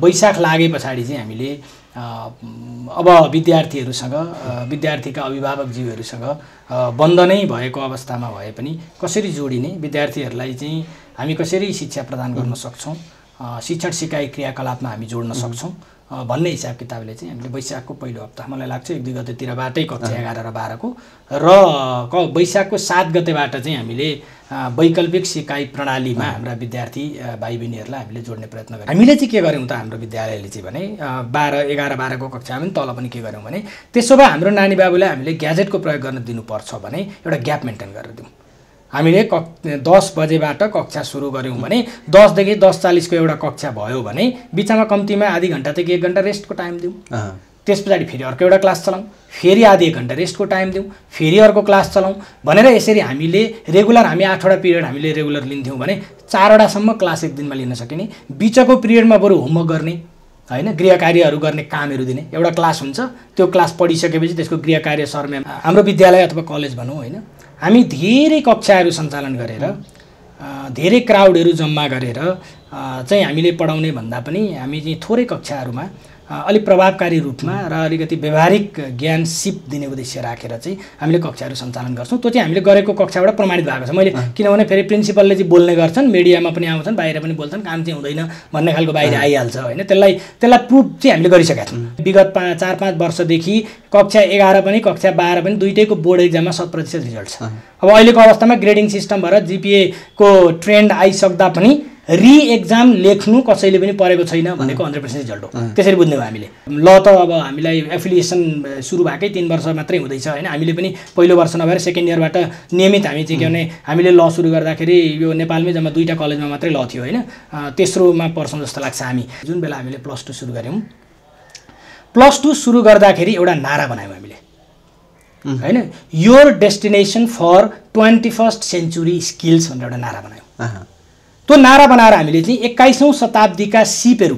वैशाख लागे पछाडि चाहिँ हामीले अब विद्यार्थीका अभिभावकज्यूहरूसँग बन्द नै भएको अवस्थामा भए पनि कसरी जोडिने, विद्यार्थीहरूलाई चाहिँ हामी कसरी शिक्षा प्रदान गर्न सक्छौँ, शिक्षण सिकाइ क्रियाकलापमा हामी जोड्न सक्छौँ भन्ने हिसाब किताबले चाहिँ हामीले वैशाखको पहिलो हप्ता, मलाई लाग्छ 1-2 गतेतिरबाटै कक्षा 11 र 12 को र वैशाखको 7 गतेबाट चाहिँ हामीले वैकल्पिक सिकाइ प्रणालीमा हाम्रा विद्यार्थी भाइ बहिनीहरूलाई हामीले जोड्ने प्रयत्न गर्यौँ। हामीले चाहिँ के गर्यौँ त हाम्रो विद्यालयले चाहिँ भने 11 को कक्षामा पनि तल पनि के गर्यौँ भने त्यसो भए हाम्रो नानी बाबुलाई हामीले ग्याजेटको प्रयोग गर्न दिनुपर्छ भने एउटा ग्याप मेन्टेन गरेर दिउँ। हामीले 10 बजेबाट कक्षा सुरु गऱ्यौँ भने 10 देखि 10:40 को एउटा कक्षा भयो भने बिचमा कम्तीमा आधी घण्टादेखि 1 घण्टा रेस्टको टाइम दिउँ। त्यस पछाडि फेरि अर्को एउटा क्लास चलाउँ, फेरि आधी 1 घण्टा रेस्टको टाइम दिउँ, फेरि अर्को क्लास चलाउँ भनेर यसरी हामीले रेगुलर 8वटा पिरियड हामीले रेगुलर लिन्थ्यौँ भने 4वटासम्म क्लास एक दिनमा लिन सकिने। बिचको पिरियडमा बरु होमवर्क गर्ने हैन, गृह कार्यहरू गर्ने, कामहरू दिने। एउटा क्लास हुन्छ, त्यो क्लास पढिसकेपछि त्यसको गृह कार्य सर म्याम हाम्रो विद्यालय अथवा कलेज भनौँ हैन, हामी धेरै कक्षाहरू सञ्चालन गरेर धेरै क्राउडहरू जम्मा गरेर चाहिँ हामीले पढाउने भन्दा पनि हामी चाहिँ थोरै कक्षाहरूमा अलिक प्रभावकारी रूपमा र अलिकति व्यवहारिक ज्ञान सिप दिने उद्देश्य राखेर चाहिँ हामीले कक्षाहरू सञ्चालन गर्छौँ। त्यो चाहिँ हामीले गरेको कक्षाबाट प्रमाणित भएको छ। मैले किनभने फेरि प्रिन्सिपलले चाहिँ बोल्ने गर्छन्, मिडियामा पनि आउँछन्, बाहिर पनि बोल्छन्, काम चाहिँ हुँदैन भन्ने खालको बाहिर आइहाल्छ हैन, त्यसलाई प्रुभ चाहिँ हामीले गरिसकेका छौँ। विगत 4-5 वर्षदेखि कक्षा 11 पनि कक्षा 12 पनि दुईटैको बोर्ड एक्जाममा 100% रिजल्ट छ। अब अहिलेको अवस्थामा ग्रेडिङ सिस्टम भएर जिपिए को ट्रेन्ड आइसक्दा पनि एक्जाम लेख्नु कसैले पनि परेको छैन भनेको 100% रिजल्ट हो। त्यसरी बुझ्ने हो हामीले। ल त अब हामीलाई एफिलिएसन सुरु भएकै 3 वर्ष मात्रै हुँदैछ हैन, हामीले पनि पहिलो वर्ष नभएर सेकेन्ड इयरबाट नियमित हामी चाहिँ के भने हामीले ल सुरु गर्दाखेरि यो नेपालमै जम्मा 2टा कलेजमा मात्रै ल थियो हैन, तेस्रोमा पर्छौँ जस्तो लाग्छ हामी। जुन बेला हामीले +2 सुरु गऱ्यौँ, +2 सुरु गर्दाखेरि एउटा नारा बनायौँ हामीले हैन, your destination for 21st century skills भनेर एउटा नारा बनायौँ। त्यो नारा बनाएर हामीले चाहिँ 21औं शताब्दीका सिपहरू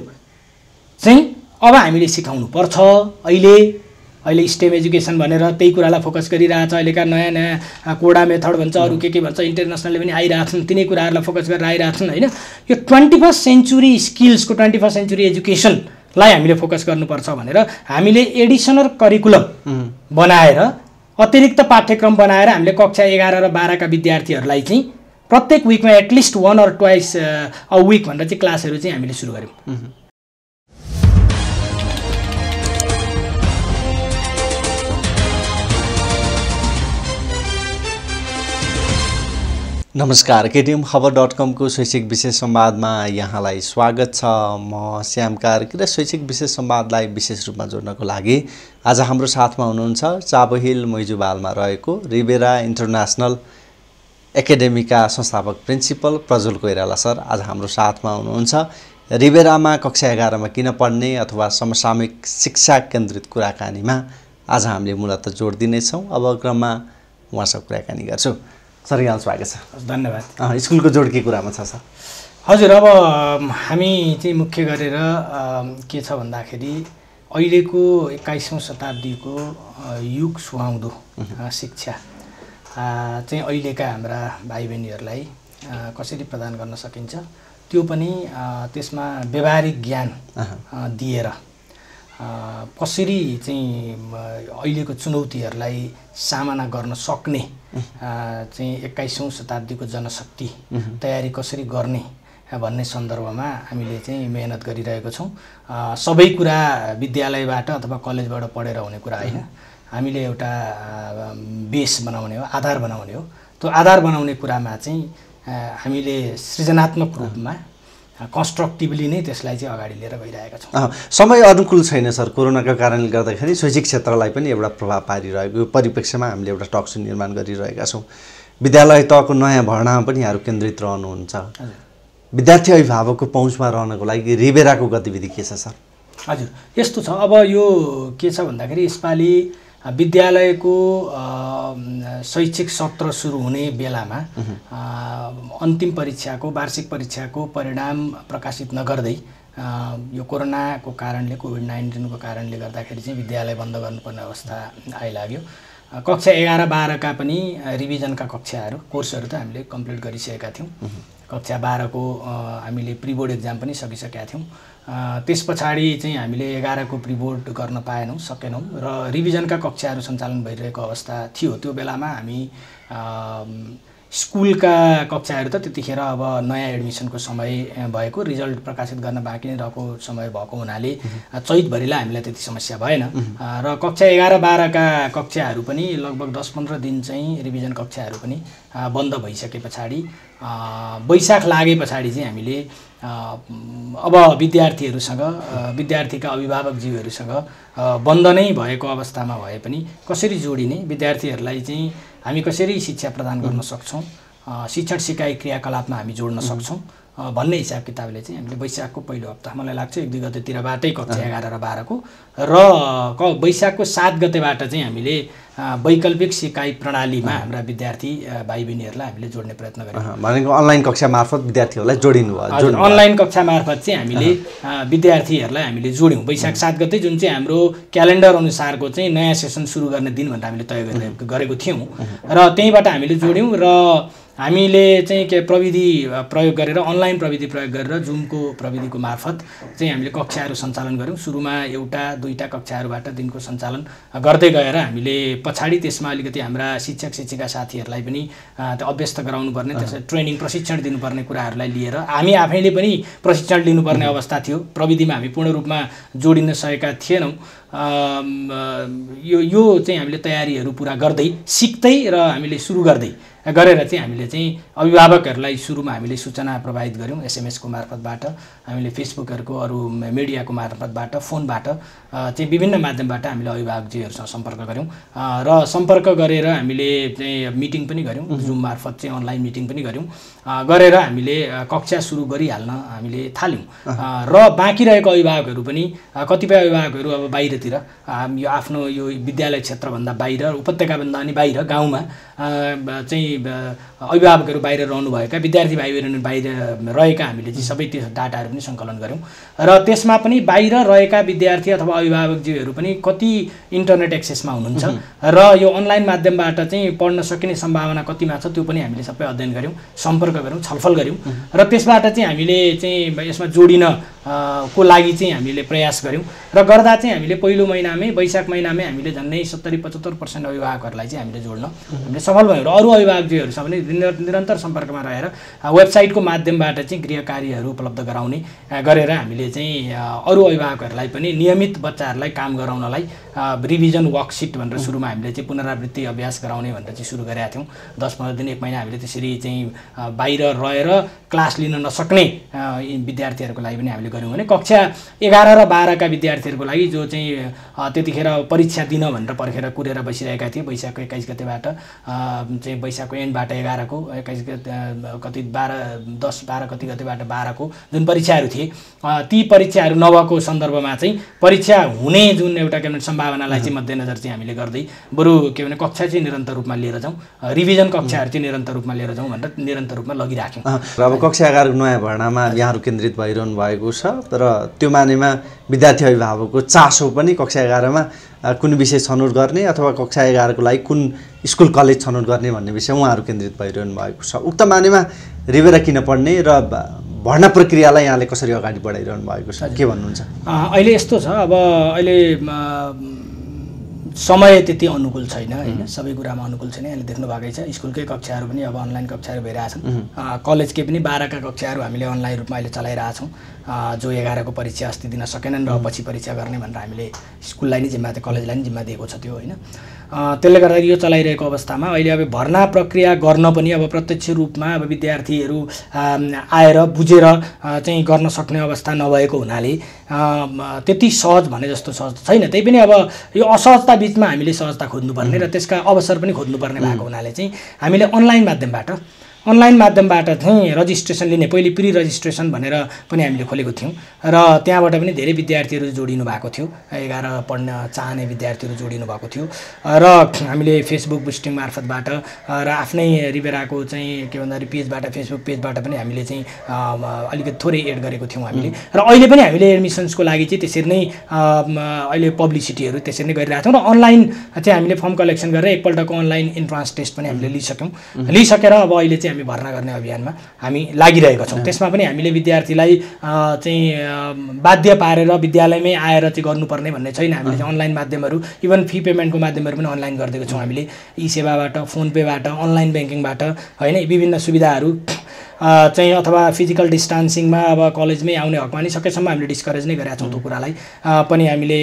चाहिँ अब हामीले सिकाउनु पर्छ। अहिले स्टेम एजुकेसन भनेर त्यही कुरालाई फोकस गरिरहेछ। अहिलेका नयाँ कोडा मेथड भन्छ, अरू के भन्छ, इन्टरनेसनलले पनि आइरहेछन्, तिनै कुराहरूलाई फोकस गरेर आइरहेछन् हैन। यो 21st सेन्चुरी स्किल्सको 21st सेन्चुरी एजुकेसनलाई हामीले फोकस गर्नुपर्छ भनेर हामीले एडिसनल करिकुलम बनाएर, अतिरिक्त पाठ्यक्रम बनाएर हामीले कक्षा 11 र 12 का विद्यार्थीहरूलाई चाहिँ प्रत्येक विकमा एटलिस्ट 1 or 2 अ विक भनेर चाहिँ क्लासहरू चाहिँ हामीले सुरु गऱ्यौँ। नमस्कार, KTM को शैक्षिक विशेष संवादमा यहाँलाई स्वागत छ। म श्याम कार्की र शैक्षिक विशेष संवादलाई विशेष रूपमा जोड्नको लागि आज हाम्रो साथमा हुनुहुन्छ चाबहिल मैजुबालमा रहेको रिबेरा इन्टरनेसनल एकाडेमीका संस्थापक प्रिन्सिपल प्रज्वल कोइराला सर आज हाम्रो साथमा हुनुहुन्छ। रिबेरामा कक्षा 11 मा किन पढ्ने अथवा समसामयिक शिक्षा केन्द्रित कुराकानीमा आज हामीले मूलतः जोड दिनेछौँ। अब क्रममा उहाँसँग कुराकानी गर्छौँ। सर यहाँलाई स्वागत छ। धन्यवाद। स्कुलको जोड के कुरामा छ सर? हजुर, अब हामी चाहिँ मुख्य गरेर के छ भन्दाखेरि अहिलेको 21औं शताब्दीको युग सुहाउँदो शिक्षा चाहिँ अहिलेका हाम्रा भाइ बहिनीहरूलाई कसरी प्रदान गर्न सकिन्छ, त्यो पनि त्यसमा व्यवहारिक ज्ञान दिएर कसरी चाहिँ अहिलेको चुनौतीहरूलाई सामना गर्न सक्ने चाहिँ 21औं शताब्दीको जनशक्ति तयारी कसरी गर्ने भन्ने सन्दर्भमा हामीले चाहिँ मेहनत गरिरहेको छौँ। सबै कुरा विद्यालयबाट अथवा कलेजबाट पढेर हुने कुरा होइन, हामीले एउटा बेस बनाउने हो, आधार बनाउने हो। त्यो आधार बनाउने कुरामा चाहिँ हामीले सृजनात्मक रूपमा कन्स्ट्रक्टिभली नै त्यसलाई चाहिँ अगाडि लिएर गइरहेका छौँ। समय अनुकूल छैन सर, कोरोनाको कारणले गर्दाखेरि शैक्षिक क्षेत्रलाई पनि एउटा प्रभाव पारिरहेको परिप्रेक्ष्यमा हामीले एउटा टक्सु निर्माण गरिरहेका छौँ। विद्यालय तहको नयाँ भर्नामा पनि यहाँहरू केन्द्रित रहनुहुन्छ। विद्यार्थी अभिभावकको पहुँचमा रहनको लागि रिबेराको गतिविधि के छ सर? हजुर, यस्तो छ। अब यो के छ भन्दाखेरि यसपालि विद्यालयको शैक्षिक सत्र सुरु हुने बेलामा अन्तिम परीक्षाको वार्षिक परीक्षाको परिणाम प्रकाशित नगर्दै यो कोरोनाको कारणले कोभिड-19 को कारणले गर्दाखेरि चाहिँ विद्यालय बन्द गर्नुपर्ने अवस्था आइलाग्यो। कक्षा 11-12 का पनि रिभिजनका कक्षाहरू कोर्सहरू त हामीले कम्प्लिट गरिसकेका थियौँ। कक्षा 12 को हामीले प्री बोर्ड एक्जाम पनि सकिसकेका थियौँ। त्यस पछाडि चाहिँ हामीले 11 को प्री बोर्ड गर्न पाएनौँ, सकेनौँ र रिभिजनका कक्षाहरू सञ्चालन भइरहेको अवस्था थियो। त्यो बेलामा हामी स्कुलका कक्षाहरू त त्यतिखेर अब नयाँ एडमिसनको समय भएको, रिजल्ट प्रकाशित गर्न बाँकी नै रहेको समय भएको हुनाले चैतभरिलाई हामीलाई त्यति समस्या भएन र कक्षा 11-12 का कक्षाहरू पनि लगभग 10-15 दिन चाहिँ रिभिजन कक्षाहरू पनि बन्द भइसके पछाडि वैशाख लागे पछाडि चाहिँ हामीले अब विद्यार्थीहरूसँग, विद्यार्थीका अभिभावकज्यूहरूसँग बन्द नै भएको अवस्थामा भए पनि कसरी जोडिने, विद्यार्थीहरूलाई चाहिँ हामी कसरी शिक्षा प्रदान गर्न सक्छौँ, शिक्षण सिकाइ क्रियाकलापमा हामी जोड्न सक्छौँ भन्ने हिसाब किताबले चाहिँ हामीले वैशाखको पहिलो हप्ता, मलाई लाग्छ 1-2 गतेतिरबाटै कक्षा 11 र 12 को र वैशाखको 7 गतेबाट चाहिँ हामीले वैकल्पिक सिकाइ प्रणालीमा हाम्रा विद्यार्थी भाइ बहिनीहरूलाई हामीले जोड्ने प्रयत्न गर्यौँ। भनेको अनलाइन कक्षा मार्फत विद्यार्थीहरूलाई जोडिनु भयो। अनलाइन कक्षा मार्फत चाहिँ हामीले विद्यार्थीहरूलाई हामीले जोड्यौँ। वैशाख 7 गते जुन चाहिँ हाम्रो क्यालेन्डर अनुसारको चाहिँ नयाँ सेसन सुरु गर्ने दिन भनेर हामीले तय गरेको थियौँ र त्यहीँबाट हामीले जोड्यौँ र हामीले चाहिँ के प्रविधि प्रयोग गरेर, अनलाइन प्रविधि प्रयोग गरेर जुमको प्रविधिको मार्फत चाहिँ हामीले कक्षाहरू सञ्चालन गऱ्यौँ। सुरुमा 1-2टा कक्षाहरूबाट दिनको सञ्चालन गर्दै गएर हामीले पछाडि त्यसमा अलिकति हाम्रा शिक्षक शिक्षिका साथीहरूलाई पनि अभ्यस्त गराउनुपर्ने, त्यसलाई ट्रेनिङ प्रशिक्षण दिनुपर्ने कुराहरूलाई लिएर हामी आफैले पनि प्रशिक्षण लिनुपर्ने अवस्था थियो। प्रविधिमा हामी पूर्ण रूपमा जोडिन सकेका थिएनौँ। यो चाहिँ हामीले तयारीहरू पुरा गर्दै सिक्दै र हामीले सुरु गर्दै गरेर चाहिँ हामीले चाहिँ अभिभावकहरूलाई सुरुमा हामीले सूचना प्रवाहित गऱ्यौँ। SMS को मार्फतबाट, हामीले फेसबुकहरूको अरू मिडियाको मार्फतबाट, फोनबाट चाहिँ विभिन्न माध्यमबाट हामीले अभिभावकजीहरूसँग सम्पर्क गऱ्यौँ र सम्पर्क गरेर हामीले चाहिँ मिटिङ पनि गऱ्यौँ। जुम मार्फत चाहिँ अनलाइन मिटिङ पनि गऱ्यौँ। गरेर हामीले कक्षा सुरु गरिहाल्न हामीले थाल्यौँ र बाँकी रहेको अभिभावकहरू पनि, कतिपय अभिभावकहरू अब बाहिरतिर, यो आफ्नो यो विद्यालय क्षेत्रभन्दा बाहिर, उपत्यकाभन्दा अनि बाहिर गाउँमा चाहिँ अभिभावकहरू बाहिर रहनुभएका विद्यार्थी भाइ बहिनी बाहिर रहेका हामीले चाहिँ सबै त्यो डाटाहरू पनि सङ्कलन गऱ्यौँ र त्यसमा पनि बाहिर रहेका विद्यार्थी अथवा अभिभावकज्यूहरू पनि कति इन्टरनेट एक्सेसमा हुनुहुन्छ र यो अनलाइन माध्यमबाट चाहिँ पढ्न सकिने सम्भावना कतिमा छ त्यो पनि हामीले सबै अध्ययन गऱ्यौँ, सम्पर्क गऱ्यौँ, छलफल गऱ्यौँ र त्यसबाट चाहिँ हामीले चाहिँ यसमा जोडिन को लागि चाहिँ हामीले प्रयास गऱ्यौँ र गर्दा चाहिँ हामीले पहिलो महिनामै, वैशाख महिनामै हामीले झन्डै 70-75% अभिभावकहरूलाई चाहिँ हामीले जोड्न हामीले सफल भयौँ र अरू अभिभावकज्यूहरूसँग पनि निरन्तर सम्पर्कमा रहेर वेबसाइटको माध्यमबाट चाहिँ गृह कार्यहरू उपलब्ध गराउने गरेर हामीले चाहिँ अरू अभिभावकहरूलाई पनि नियमित बच्चाहरूलाई काम गराउनलाई रिभिजन वर्कसिट भनेर सुरुमा हामीले चाहिँ पुनरावृत्ति अभ्यास गराउने भनेर चाहिँ सुरु गरेका थियौँ। 10-15 दिन, 1 महिना हामीले त्यसरी चाहिँ बाहिर रहेर क्लास लिन नसक्ने विद्यार्थीहरूको लागि पनि हामीले गऱ्यौँ भने कक्षा 11 र 12 का विद्यार्थीहरूको लागि जो चाहिँ त्यतिखेर परीक्षा दिन भनेर पर्खेर कुरेर बसिरहेका थिए, वैशाखको 21 गतेबाट चाहिँ वैशाखको एन्डबाट 11 को 21 गते कति 10-12 कति गतेबाट 12 को जुन परीक्षाहरू थिए ती परीक्षाहरू नभएको सन्दर्भमा चाहिँ परीक्षा हुने जुन एउटा के भन्छ सम्भावनालाई चाहिँ मध्यनजर चाहिँ हामीले गर्दै बरु के भने कक्षा चाहिँ निरन्तर रूपमा लिएर जाउँ, रिभिजन कक्षाहरू चाहिँ निरन्तर रूपमा लिएर जाउँ भनेर निरन्तर रूपमा लगिराख्यौँ। र अब कक्षा 11 को नयाँ भर्नामा यहाँहरू केन्द्रित भइरहनु भएको छ तर त्यो मानेमा विद्यार्थी अभिभावकको चासो पनि कक्षा 11 मा कुन विषय छनौट गर्ने अथवा कक्षा 11 को लागि कुन स्कुल कलेज छनौट गर्ने भन्ने विषय उहाँहरू केन्द्रित भइरहनु भएको छ। उक्त मानेमा रिबेर किन पढ्ने र भर्ना प्रक्रियालाई यहाँले कसरी अगाडि बढाइरहनु भएको छ, के भन्नुहुन्छ? अहिले यस्तो छ, अब अहिले समय त्यति अनुकूल छैन हैन, सबै कुरामा अनुकूल छैन। यहाँले देख्नु भएकै छ स्कुलकै कक्षाहरू पनि अब अनलाइन कक्षाहरू भइरहेछन्, कलेजकै पनि 12 का कक्षाहरू हामीले अनलाइन रूपमा अहिले चलाइरहेछौँ। जो 11 को परीक्षा अस्ति दिन सकेनन् र पछि परीक्षा गर्ने भनेर हामीले स्कुललाई नै जिम्मा, कलेजलाई नै जिम्मा दिएको छ त्यो हैन। त्यसले गर्दा यो चलाइरहेको अवस्थामा अहिले अब भर्ना प्रक्रिया गर्न पनि अब प्रत्यक्ष रूपमा अब विद्यार्थीहरू आएर बुझेर चाहिँ गर्न सक्ने अवस्था नभएको हुनाले त्यति सहज भने जस्तो सहज छैन। त्यही पनि अब यो असहजता बिचमा हामीले सहजता खोज्नुपर्ने र त्यसका अवसर पनि खोज्नुपर्ने भएको हुनाले चाहिँ हामीले अनलाइन माध्यमबाट चाहिँ रजिस्ट्रेसन लिने, पहिले प्री रजिस्ट्रेसन भनेर पनि हामीले खोलेको थियौँ र त्यहाँबाट पनि धेरै विद्यार्थीहरू जोडिनु भएको थियो, 11 पढ्न चाहने विद्यार्थीहरू जोडिनु भएको थियो र हामीले फेसबुक बुस्टिङ मार्फतबाट र आफ्नै रिबेराको चाहिँ के भन्दाखेरि पेजबाट, फेसबुक पेजबाट पनि हामीले चाहिँ अलिकति थोरै एड गरेको थियौँ हामीले र अहिले पनि हामीले एडमिसन्सको लागि चाहिँ त्यसरी नै अहिले पब्लिसिटीहरू त्यसरी नै गरिरहेको छौँ र अनलाइन चाहिँ हामीले फर्म कलेक्सन गरेर एकपल्टको अनलाइन इन्ट्रान्स टेस्ट पनि हामीले लिइसकेर अब अहिले चाहिँ हामी भर्ना गर्ने अभियानमा हामी लागिरहेका छौँ। त्यसमा पनि हामीले विद्यार्थीलाई चाहिँ बाध्य पारेर विद्यालयमै आएर चाहिँ गर्नुपर्ने भन्ने छैन। हामीले चाहिँ अनलाइन माध्यमहरू इभन फी पेमेन्टको माध्यमहरू पनि अनलाइन गरिदिएको छौँ हामीले। ई सेवाबाट, फोन पेबाट, अनलाइन ब्याङ्किङबाट होइन विभिन्न सुविधाहरू चाहिँ अथवा फिजिकल डिस्टान्सिङमा अब कलेजमै आउने हकमा नि सकेसम्म हामीले डिस्करेज नै गरेका छौँ त्यो कुरालाई पनि हामीले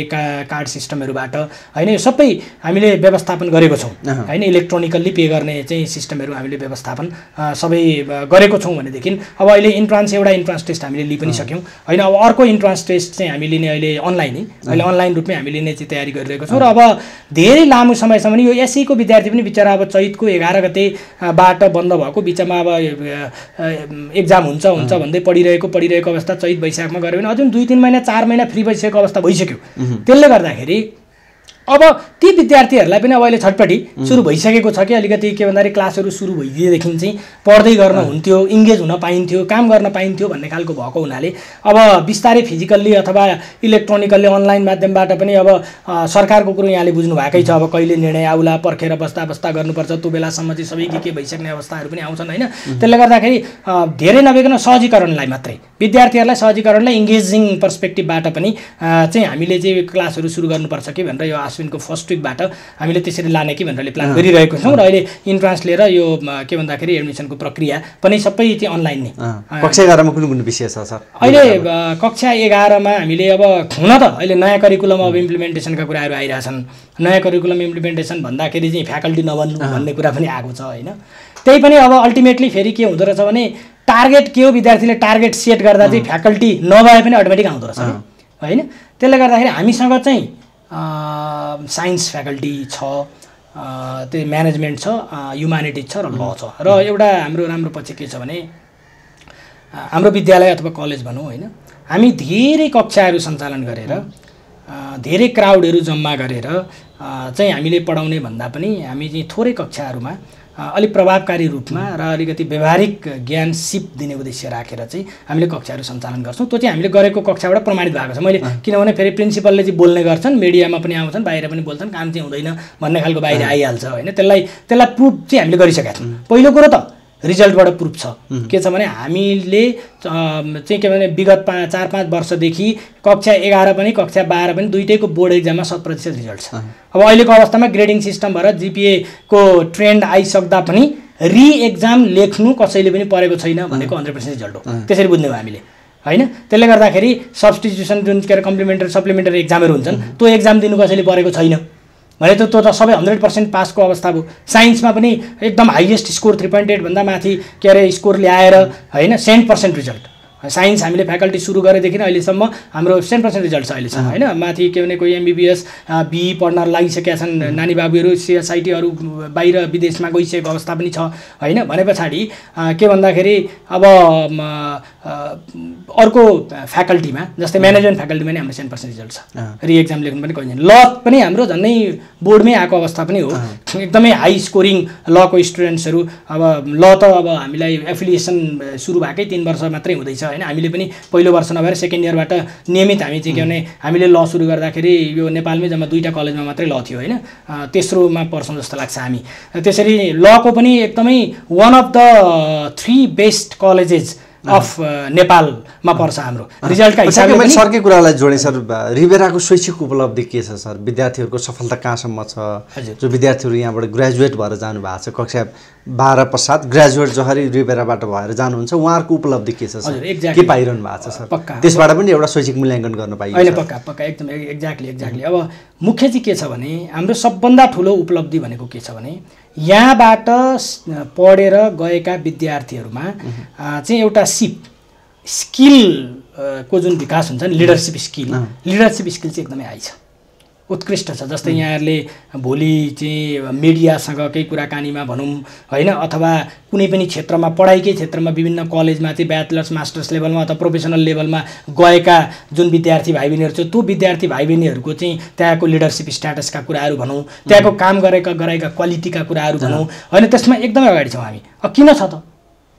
कार्ड सिस्टमहरूबाट होइन यो सबै हामीले व्यवस्थापन गरेको छौँ होइन। इलेक्ट्रोनिकल्ली पे गर्ने चाहिँ सिस्टमहरू हामीले व्यवस्थापन सबै गरेको छौँ भनेदेखि अब अहिले एउटा इन्ट्रान्स टेस्ट हामीले लिइ पनि सक्यौँ होइन। अब अर्को इन्ट्रान्स टेस्ट चाहिँ हामी लिने अहिले अनलाइन रूपमै हामी लिने चाहिँ तयारी गरिरहेको छौँ। र अब धेरै लामो समयसम्म यो एसईको विद्यार्थी पनि बिचरा अब चैतको 11 गतेबाट बन्द भएको बिचमा अब एक्जाम हुन्छ भन्दै पढिरहेको अवस्था चैत वैशाखमा गऱ्यो भने अझै 2-3 महिना 4 महिना फ्री भइसकेको अवस्था भइसक्यो। त्यसले गर्दाखेरि अब ती विद्यार्थीहरूलाई पनि अब अहिले छटपटी सुरु भइसकेको छ कि अलिकति के भन्दाखेरि क्लासहरू सुरु भइदिएदेखि चाहिँ पढ्दै गर्न हुन्थ्यो, इङ्गेज हुन पाइन्थ्यो, काम गर्न पाइन्थ्यो भन्ने खालको भएको हुनाले अब बिस्तारै फिजिकल्ली अथवा इलेक्ट्रोनिकल्ली अनलाइन माध्यमबाट पनि अब सरकारको कुरो यहाँले बुझ्नु भएकै छ। अब कहिले निर्णय आउला, पर्खेर बस्दा गर्नुपर्छ, त्यो बेलासम्म चाहिँ सबै के भइसक्ने अवस्थाहरू पनि आउँछन् होइन। त्यसले गर्दाखेरि धेरै नभइकन सहजीकरणलाई मात्रै विद्यार्थीहरूलाई सहजीकरणलाई इङ्गेजिङ पर्सपेक्टिभबाट पनि चाहिँ हामीले चाहिँ क्लासहरू सुरु गर्नुपर्छ कि भनेर यो आश्विनको फर्स्ट विकबाट हामीले त्यसरी लाने कि भनेर प्लान गरिरहेको छौँ। र अहिले इन्ट्रान्स लिएर यो के भन्दाखेरि एडमिसनको प्रक्रिया पनि सबै चाहिँ अनलाइन नै। कक्षा 11 मा कुन विषय छ सर? अहिले कक्षा 11 मा हामीले अब हुन त अहिले नयाँ करिकुलम अब इम्प्लिमेन्टेसनका कुराहरू आइरहेछन्। नयाँ करिकुलम इम्प्लिमेन्टेसन भन्दाखेरि चाहिँ फ्याकल्टी नबन्नु भन्ने कुरा पनि आएको छ होइन। त्यही पनि अब अल्टिमेटली फेरि के हुँदो रहेछ भने टार्गेट के हो, विद्यार्थीले टार्गेट सेट गर्दा चाहिँ फ्याकल्टी नभए पनि अटोमेटिक आउँदो रहेछ होइन। त्यसले गर्दाखेरि हामीसँग चाहिँ साइन्स फ्याकल्टी छ, त्यो म्यानेजमेन्ट छ, ह्युमानिटिज छ र ल छ। र एउटा हाम्रो राम्रो पक्ष के छ भने हाम्रो विद्यालय अथवा कलेज भनौँ होइन, हामी धेरै कक्षाहरू सञ्चालन गरेर धेरै क्राउडहरू जम्मा गरेर चाहिँ हामीले पढाउने भन्दा पनि हामी चाहिँ थोरै कक्षाहरूमा अलिक प्रभावकारी रूपमा र अलिकति व्यवहारिक ज्ञान सिप दिने उद्देश्य राखेर चाहिँ हामीले कक्षाहरू सञ्चालन गर्छौँ। त्यो चाहिँ हामीले गरेको कक्षाबाट प्रमाणित भएको छ। मैले किनभने फेरि प्रिन्सिपलले चाहिँ बोल्ने गर्छन्, मिडियामा पनि आउँछन्, बाहिर पनि बोल्छन्, काम चाहिँ हुँदैन भन्ने खालको बाहिर आइहाल्छ होइन। त्यसलाई प्रुफ चाहिँ हामीले गरिसकेका छौँ। पहिलो कुरो त रिजल्टबाट प्रुफ छ। के छ भने हामीले चाहिँ के भने विगत 4-5 वर्षदेखि कक्षा 11 पनि कक्षा 12 पनि दुईटैको बोर्ड एक्जाममा 100% रिजल्ट छ। अब अहिलेको अवस्थामा ग्रेडिङ सिस्टम भएर जिपिए को ट्रेन्ड आइसक्दा पनि एक्जाम लेख्नु कसैले पनि परेको छैन भनेको 100% रिजल्ट हो। त्यसरी बुझ्ने हो हामीले होइन। त्यसले गर्दाखेरि सब्स्टिट्युसन जुन के अरे कम्प्लिमेन्टरी सप्लिमेन्टरी एक्जामहरू हुन्छन् त्यो एक्जाम दिनु कसैले परेको छैन भने त्यो त सबै 100% पासको अवस्था भयो। साइन्समा पनि एकदम हाइएस्ट स्कोर 3.8 भन्दा माथि के अरे स्कोर ल्याएर होइन 100% रिजल्ट। साइन्स हामीले फ्याकल्टी सुरु गरेदेखि अहिलेसम्म हाम्रो 100% रिजल्ट छ अहिलेसम्म होइन। माथि के भने कोही MBBS BE पढ्न लागिसकेका छन् नानी बाबुहरू, CSIT-हरू बाहिर विदेशमा गइसकेको अवस्था पनि छ होइन। भने पछाडि के भन्दाखेरि अब अर्को फ्याकल्टीमा जस्तै म्यानेजमेन्ट फ्याकल्टीमा नि हाम्रो 100% रिजल्ट छ। एक्जाम लेख्नु पनि कोही छैन। ल पनि हाम्रो झन्नै बोर्डमै आएको अवस्था पनि हो। एकदमै हाई स्कोरिङ लको स्टुडेन्ट्सहरू अब ल त अब हामीलाई एफिलिएसन सुरु भएकै 3 वर्ष मात्रै हुँदैछ होइन। हामीले पनि पहिलो वर्ष नभएर सेकेन्ड इयरबाट नियमित हामी चाहिँ के भने हामीले ल सुरु गर्दाखेरि यो नेपालमै जम्मा 2टा कलेजमा मात्रै ल थियो होइन। तेस्रोमा पर्छौँ जस्तो लाग्छ हामी। त्यसरी लको पनि एकदमै one of the 3 best colleges of नेपालमा पर्छ हाम्रो रिजल्टका हिसाबले पनि। सरकै कुरालाई जोडे सर, रिबेराको शैक्षिक उपलब्धि के छ सर? विद्यार्थीहरूको सफलता कहाँसम्म छ? जो विद्यार्थीहरू यहाँबाट ग्रेजुएट भएर जानु भएको छ, कक्षा 12 पश्चात ग्रेजुएट जसरी रिबेराबाट भएर जानुहुन्छ, उहाँहरूको उपलब्धि के छ सर? के पाइरहनु भएको छ सर? त्यसबाट पनि एउटा शैक्षिक मूल्याङ्कन गर्न पाइन्छ अहिले? पक्का एकदम एक्ज्याक्टली। अब मुख्य चाहिँ के छ भने हाम्रो सबभन्दा ठुलो उपलब्धि भनेको के छ भने यहाँबाट पढेर गएका विद्यार्थीहरूमा चाहिँ एउटा स्किल को जुन विकास हुन्छ नि, लिडरसिप स्किल चाहिँ एकदमै हाई छ, उत्कृष्ट छ। जस्तै यहाँहरूले भोलि चाहिँ मिडियासँग केही कुराकानीमा भनौँ होइन, अथवा कुनै पनि क्षेत्रमा पढाइकै क्षेत्रमा विभिन्न कलेजमा चाहिँ ब्याचलर्स मास्टर्स लेभलमा अथवा प्रोफेसनल लेभलमा गएका जुन विद्यार्थी भाइ बहिनीहरू छ, त्यो विद्यार्थी भाइ बहिनीहरूको चाहिँ त्यहाँको लिडरसिप स्ट्याटसका कुराहरू भनौँ, त्यहाँको काम गराएका क्वालिटीका कुराहरू भनौँ होइन, त्यसमा एकदमै अगाडि छौँ हामी। किन छ त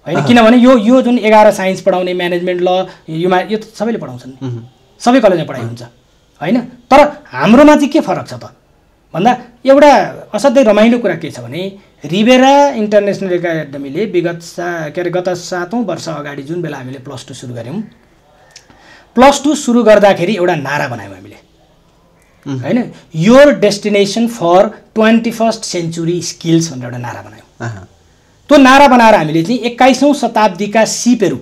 होइन, किनभने यो जुन 11 साइन्स पढाउने, म्यानेजमेन्ट, ल, यो त सबैले पढाउँछन्, सबै कलेजमा पढाइ हुन्छ होइन। तर हाम्रोमा चाहिँ के फरक छ त भन्दा एउटा असाध्यै रमाइलो कुरा के छ भने रिबेरा इन्टरनेसनल एकाडेमीले विगत गत 7औं वर्ष अगाडि जुन बेला हामीले +2 सुरु गऱ्यौँ, +2 सुरु गर्दाखेरि एउटा नारा बनायौँ हामीले, हैन, your destination for 21st century skills भनेर एउटा नारा बनायौँ। त्यो नारा बनाएर हामीले चाहिँ 21औं शताब्दीका सिपहरू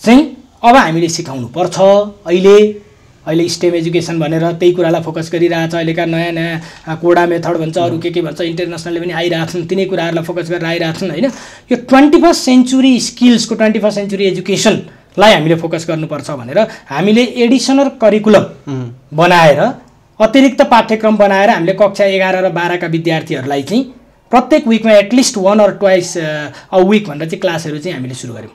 चाहिँ अब हामीले सिकाउनु पर्छ। अहिले स्टेम एजुकेसन भनेर त्यही कुरालाई फोकस गरिरहेछ। अहिलेका नयाँ नयाँ कोडा मेथड भन्छ, अरू के भन्छ, इन्टरनेसनलले पनि आइरहेछन्, तिनै कुराहरूलाई फोकस गरेर आइरहेछन्, होइन। यो 21st सेन्चुरी स्किल्सको 21st सेन्चुरी एजुकेसनलाई हामीले फोकस गर्नुपर्छ भनेर हामीले एडिसनल करिकुलम बनाएर, अतिरिक्त पाठ्यक्रम बनाएर हामीले कक्षा 11 र 12 का विद्यार्थीहरूलाई चाहिँ प्रत्येक विकमा एटलिस्ट 1 or 2 अ विक भनेर चाहिँ क्लासहरू चाहिँ हामीले सुरु गऱ्यौँ।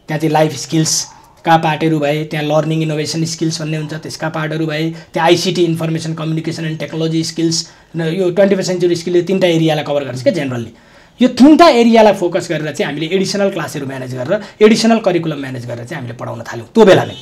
त्यहाँ चाहिँ लाइफ स्किल्सका पार्टहरू भए, त्यहाँ लर्निङ इनोभेसन स्किल्स भन्ने हुन्छ त्यसका पार्टहरू भए, त्यहाँ ICT information communication and technology skills, यो 21st सेन्चुरी स्किलले 3टा एरियालाई कभर गर्छ क्या जेनरली। यो 3टा एरियालाई फोकस गरेर चाहिँ हामीले एडिसनल क्लासहरू म्यानेज गरेर, एडिसनल करिकुलम म्यानेज गरेर चाहिँ हामीले पढाउन थाल्यौँ त्यो बेला नै,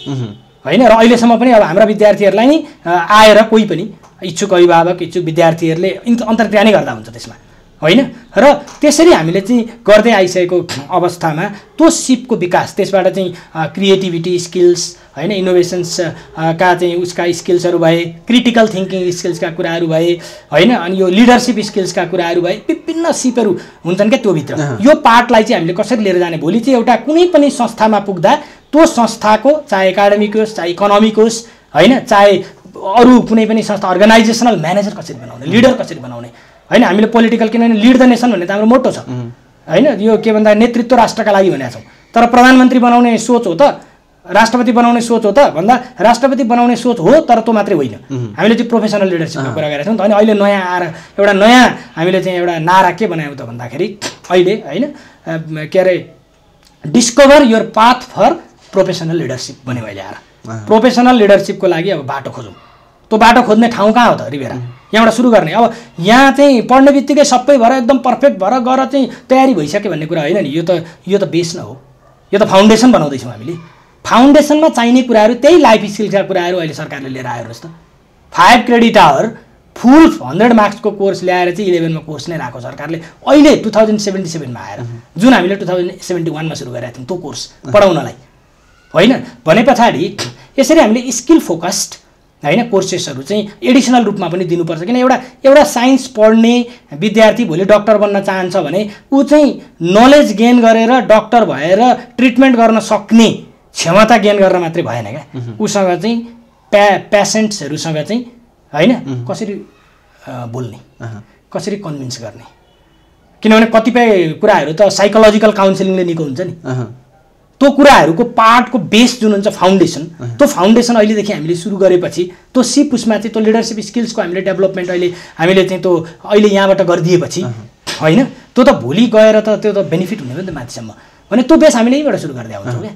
होइन। र अहिलेसम्म पनि अब हाम्रा विद्यार्थीहरूलाई नि आएर कोही पनि इच्छुक अभिभावक, इच्छुक विद्यार्थीहरूले अन्तर्क्रिया नै गर्दा हुन्छ त्यसमा, होइन। र त्यसरी हामीले चाहिँ गर्दै आइसकेको अवस्थामा त्यो सिपको विकास, त्यसबाट चाहिँ क्रिएटिभिटी स्किल्स, होइन, इनोभेसन्स का चाहिँ उसका स्किल्सहरू भए, क्रिटिकल थिङ्किङ स्किल्सका कुराहरू भए, होइन, अनि यो लिडरसिप स्किल्सका कुराहरू भए, विभिन्न सिपहरू हुन्छन् क्या त्योभित्र। यो पार्टलाई चाहिँ हामीले कसरी लिएर जाने, भोलि चाहिँ एउटा कुनै पनि संस्थामा पुग्दा त्यो संस्थाको चाहे एकाडेमिक होस्, चाहे इकोनोमिक होस्, होइन, चाहे अरू कुनै पनि संस्था अर्गनाइजेसनल म्यानेजर कसरी बनाउने, लिडर कसरी बनाउने, होइन। हामीले पोलिटिकल, किनभने लिड द नेसन भन्ने त हाम्रो मोटो छ, होइन। यो के भन्दा नेतृत्व राष्ट्रका लागि भनेका छौँ, तर प्रधानमन्त्री बनाउने सोच हो त, राष्ट्रपति बनाउने सोच हो त भन्दा राष्ट्रपति बनाउने सोच हो, तर त्यो मात्रै होइन। हामीले चाहिँ प्रोफेसनल लिडरसिपको कुरा गरेका छौँ। अनि अहिले नयाँ आएर एउटा नयाँ हामीले चाहिँ एउटा नारा के बनायौँ त भन्दाखेरि अहिले, होइन, के अरे, discover your path for professional leadership भन्यो अहिले आएर। प्रोफेसनल लिडरसिपको लागि अब बाटो खोजौँ। त्यो बाटो खोज्ने ठाउँ कहाँ हो त? रिबेरा। यहाँबाट सुरु गर्ने। अब यहाँ चाहिँ पढ्ने बित्तिकै सबै भएर एकदम पर्फेक्ट भएर गएर चाहिँ तयारी भइसक्यो भन्ने कुरा होइन नि। यो त बेस न हो, यो त फाउन्डेसन बनाउँदैछौँ हामीले। फाउन्डेसनमा चाहिने कुराहरू त्यही लाइफ स्किल्सका कुराहरू अहिले सरकारले लिएर आयो रहेछ त। 5 क्रेडिट आवर फुल 100 मार्क्सको कोर्स ल्याएर चाहिँ 11 मा कोर्स नै राखेको सरकारले अहिले 2077 मा आएर, जुन हामीले 2071 मा सुरु गरेका थियौँ त्यो कोर्स पढाउनलाई, होइन। भने पछाडि यसरी हामीले स्किल फोकस्ड, होइन, कोर्सेसहरू चाहिँ एडिसनल रूपमा पनि दिनुपर्छ। किन एउटा साइन्स पढ्ने विद्यार्थी भोलि डक्टर बन्न चाहन्छ भने ऊ चाहिँ नलेज गेन गरेर डक्टर भएर ट्रिटमेन्ट गर्न सक्ने क्षमता गेन गरेर मात्रै भएन क्या। उसँग चाहिँ पेसेन्ट्सहरूसँग चाहिँ, होइन, कसरी बोल्ने, कसरी कन्भिन्स गर्ने, किनभने कतिपय कुराहरू त साइकोलोजिकल काउन्सिलिङले निको हुन्छ नि। त्यो कुराहरूको पार्टको बेस जुन हुन्छ फाउन्डेसन, त्यो फाउन्डेसन अहिलेदेखि हामीले सुरु गरेपछि त्यो सिप उसमा चाहिँ त्यो लिडरसिप स्किल्सको हामीले डेभलपमेन्ट हामीले चाहिँ त्यो अहिले यहाँबाट गरिदिएपछि, होइन, त्यो त भोलि गएर त त्यो त बेनिफिट हुने हो नि त माथिसम्म। भने त्यो बेस हामीले यहीँबाट सुरु गर्दै आउँछौँ क्या।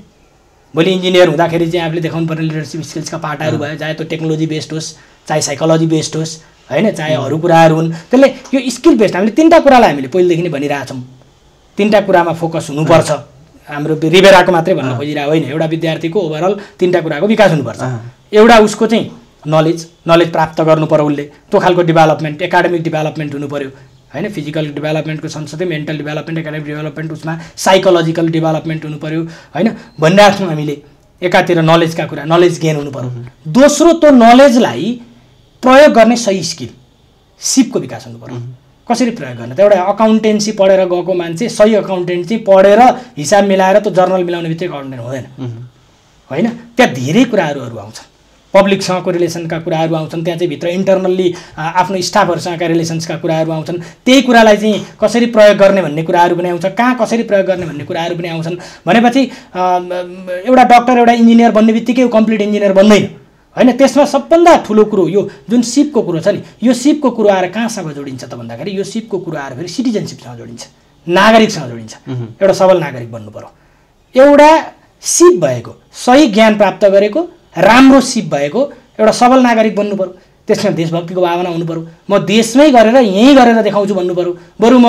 भोलि इन्जिनियर हुँदाखेरि चाहिँ आफूले देखाउनु पर्ने लिडरसिप स्किल्सका पार्टहरू भयो, चाहे त्यो टेक्नोलोजी बेस्ड होस्, चाहे साइकोलोजी बेस्ड होस्, होइन, चाहे अरू कुराहरू हुन्। त्यसले यो स्किल बेस्ड हामीले 3टा कुरालाई हामीले पहिलेदेखि नै भनिरहेछौँ। 3टा कुरामा फोकस हुनुपर्छ। हाम्रो रिबेराको मात्रै भन्न खोजिरहेको होइन, एउटा विद्यार्थीको ओभरअल 3टा कुराको विकास हुनुपर्छ। एउटा उसको चाहिँ नलेज प्राप्त गर्नु पर्यो, उसले त्यो खालको डेभलपमेन्ट, एकाडेमिक डेभलपमेन्ट हुनु पर्यो, होइन। फिजिकल डेभलपमेन्टको सँगसँगै मेन्टल डेभलपमेन्ट, एकाडेमिक डेभलपमेन्ट, उसमा साइकोलोजिकल डेभलपमेन्ट हुनु पर्यो, होइन। भनिरहेको छौँ हामीले एकातिर नलेजका कुरा, नलेज गेन हुनु पर्यो। दोस्रो त्यो नलेजलाई प्रयोग गर्ने सही स्किल, सिपको विकास हुनु पर्यो। कसरी प्रयोग गर्ने त? एउटा अकाउन्टेन्सी पढेर गएको मान्छे सही अकाउन्टेन्सी पढेर हिसाब मिलाएर त जर्नल मिलाउने बित्तिकै अकाउन्टेन्ट हुँदैन, होइन। त्यहाँ धेरै कुराहरू आउँछन्, पब्लिकसँगको रिलेसनका कुराहरू आउँछन्, त्यहाँ चाहिँ भित्र इन्टरनल्ली आफ्नो स्टाफहरूसँगका रिलेसन्सका कुराहरू आउँछन्। त्यही कुरालाई चाहिँ कसरी प्रयोग गर्ने भन्ने कुराहरू पनि आउँछ, कहाँ कसरी प्रयोग गर्ने भन्ने कुराहरू पनि आउँछन्। भनेपछि एउटा डक्टर, एउटा इन्जिनियर बन्ने बित्तिकै कम्प्लिट इन्जिनियर बन्दैन, होइन। त्यसमा सबभन्दा ठुलो कुरो यो जुन सिपको कुरो छ नि, यो सिपको कुरो आएर कहाँसँग जोडिन्छ त भन्दाखेरि यो सिपको कुरो आएर फेरि सिटिजनसिपसँग जोडिन्छ, नागरिकसँग जोडिन्छ। एउटा सबल नागरिक बन्नु पर्यो, एउटा सिप भएको, सही ज्ञान प्राप्त गरेको, राम्रो सिप भएको एउटा सबल नागरिक बन्नु पर्यो। त्यसमा देशभक्तिको भावना हुनु पर्यो। म देशमै गरेर यहीँ गरेर देखाउँछु भन्नु पर्यो। बरु म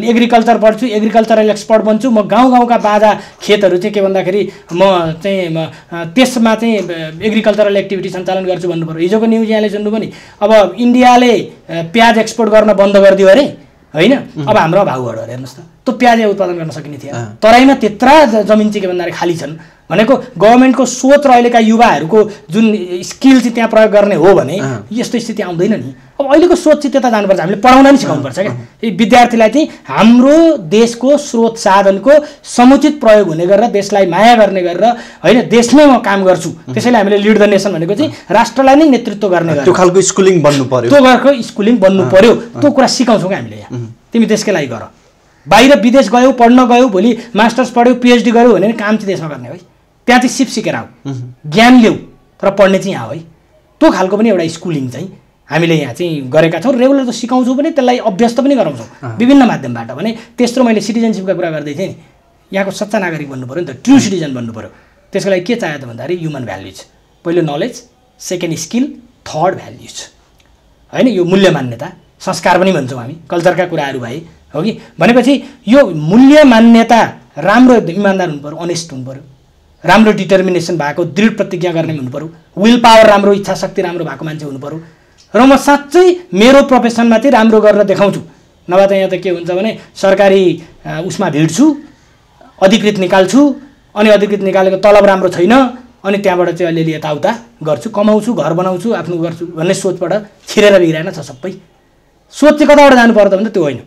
एग्रिकल्चर पढ्छु, एग्रिकल्चरल एक्सपर्ट बन्छु, म गाउँका बाजा खेतहरू चाहिँ के भन्दाखेरि म चाहिँ त्यसमा चाहिँ एग्रिकल्चरल एक्टिभिटी सञ्चालन गर्छु भन्नु पर्यो। हिजोको न्युज यहाँले सुन्नु पनि, अब इन्डियाले प्याज एक्सपोर्ट गर्न बन्द गरिदियो अरे, होइन। अब हाम्रो अभावहरू हेर्नुहोस् त, त्यो प्याज उत्पादन गर्न सकिने थियो। तराईमा त्यत्रा जमिन चाहिँ के भन्दाखेरि खाली छन् भनेको गभर्मेन्टको सोच र अहिलेका युवाहरूको जुन स्किल चाहिँ त्यहाँ प्रयोग गर्ने हो भने यस्तो स्थिति आउँदैन नि। अब अहिलेको सोच चाहिँ त्यता जानुपर्छ, हामीले पढाउन पनि सिकाउनुपर्छ क्या। यी विद्यार्थीलाई चाहिँ हाम्रो देशको स्रोत साधनको समुचित प्रयोग हुने गरेर देशलाई माया गर्ने गरेर होइन देशमै म काम गर्छु, त्यसैले हामीले लिड द नेसन भनेको चाहिँ राष्ट्रलाई नै नेतृत्व गर्ने त्यो खालको स्कुलिङ बन्नु पर्यो, त्यो खालको स्कुलिङ बन्नु पर्यो। त्यो कुरा सिकाउँछौँ क्या हामीले यहाँ। तिमी देशकै लागि गर, बाहिर विदेश गयौ पढ्न गयौ, भोलि मास्टर्स पढ्यौ PhD गर्यौ भने काम चाहिँ देशमा गर्ने है। त्यहाँ चाहिँ सिप सिकेर आऊ, ज्ञान ल्याऊ, तर पढ्ने चाहिँ यहाँ है। त्यो खालको पनि एउटा स्कुलिङ चाहिँ हामीले यहाँ चाहिँ गरेका छौँ। रेगुलर त सिकाउँछौँ पनि, त्यसलाई अभ्यस्त पनि गराउँछौँ विभिन्न माध्यमबाट। भने तेस्रो मैले सिटिजनसिपका कुरा गर्दै थिएँ नि, यहाँको सच्चा नागरिक बन्नु पऱ्यो नि त, ट्रु सिटिजन बन्नु पऱ्यो। त्यसको लागि के चाहियो त भन्दाखेरि ह्युमन भ्याल्युज, पहिलो knowledge, second skill, third values होइन। यो मूल्य मान्यता, संस्कार पनि भन्छौँ हामी, कल्चरका कुराहरू भए हो कि। भनेपछि यो मूल्य मान्यता राम्रो इमान्दार हुनु पऱ्यो, अनेस्ट हुनु पऱ्यो, राम्रो डिटर्मिनेसन भएको दृढ प्रतिज्ञा गर्ने हुनु पऱ्यो, विल पावर राम्रो, इच्छा शक्ति राम्रो भएको मान्छे हुनु पऱ्यो। र म साँच्चै मेरो प्रोफेसनमा चाहिँ राम्रो गरेर देखाउँछु, नभए त यहाँ त के हुन्छ भने सरकारी उसमा भिड्छु, अधिकृत निकाल्छु, अनि अधिकृत निकालेको तलब राम्रो छैन, अनि त्यहाँबाट चाहिँ अलिअलि यताउता गर्छु, कमाउँछु, घर बनाउँछु, आफ्नो गर्छु भन्ने सोचबाट छिरेर बिग्राएन छ सबै। सोच चाहिँ कताबाट जानु पर्यो त भने त्यो होइन,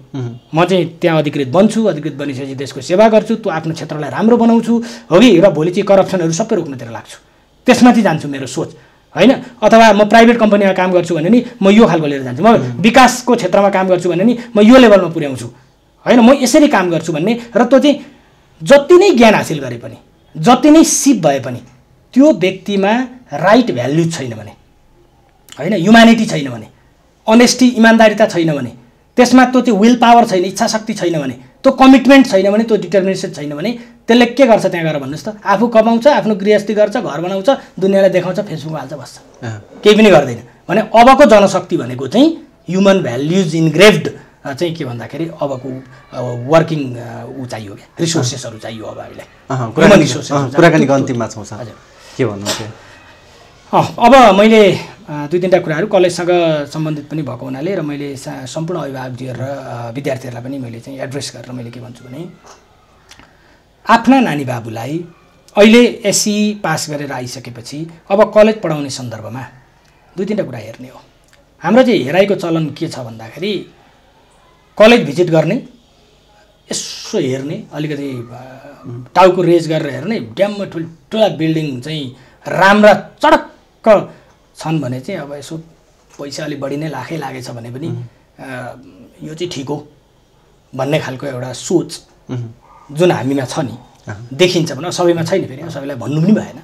म चाहिँ त्यहाँ अधिकृत बन्छु, अधिकृत बनिसकेपछि देशको सेवा गर्छु, त्यो आफ्नो क्षेत्रलाई राम्रो बनाउँछु हो कि, र भोलि चाहिँ करप्सनहरू सबै रोक्नतिर लाग्छु, त्यसमा चाहिँ जान्छु मेरो सोच होइन। अथवा म प्राइभेट कम्पनीमा काम गर्छु भने नि म यो खालको लिएर जान्छु, म विकासको क्षेत्रमा काम गर्छु भने नि म यो लेभलमा पुर्याउँछु होइन, म यसरी काम गर्छु भन्ने। र त्यो चाहिँ जति नै ज्ञान हासिल गरे पनि, जति नै सिप भए पनि त्यो व्यक्तिमा राइट भ्याल्युज छैन भने होइन, ह्युम्यानिटी छैन भने, अनेस्टी इमान्दारिता छैन भने, त्यसमा त्यो चाहिँ विल पावर छैन, इच्छा शक्ति छैन भने, त्यो कमिटमेन्ट छैन भने, त्यो डिटर्मिनेसन छैन भने त्यसले के गर्छ त्यहाँ गएर भन्नुहोस् त? आफू कमाउँछ, आफ्नो गृहस्थी गर्छ, घर बनाउँछ, दुनियाँलाई देखाउँछ, फेसबुकमा हाल्छ, बस्छ, केही पनि गर्दैन। भने अबको जनशक्ति भनेको चाहिँ ह्युमन भ्याल्युज इन्ग्रेभ्ड चाहिँ के भन्दाखेरि अबको वर्किङ ऊ चाहियो क्या, रिसोर्सेसहरू चाहियो अब हामीलाई। कुराकानीको अन्तिममा छौँ सर, के भन्नुहुन्छ? अब मैले दुई तिनवटा कुराहरू कलेजसँग सम्बन्धित पनि भएको हुनाले र मैले सम्पूर्ण अभिभावकजीहरू र विद्यार्थीहरूलाई पनि मैले चाहिँ एड्रेस गरेर मैले के भन्छु भने, आफ्ना नानी बाबुलाई अहिले SE पास गरेर आइसकेपछि अब कलेज पढाउने सन्दर्भमा दुई तिनवटा कुरा हेर्ने हो। हाम्रो चाहिँ हेराइको चलन के छ भन्दाखेरि कलेज भिजिट गर्ने, यसो हेर्ने, अलिकति टाउको रेज गरेर हेर्ने, ड्याममा ठुल्ठुला बिल्डिङ चाहिँ राम्रा चडक्क छन् भने चाहिँ अब यसो पैसा अलिक बढी नै लाखै लागेछ भने पनि यो चाहिँ ठिक हो भन्ने खालको एउटा सोच जुन हामीमा छ नि, देखिन्छ भने सबैमा छैन, फेरि सबैलाई भन्नु पनि भएन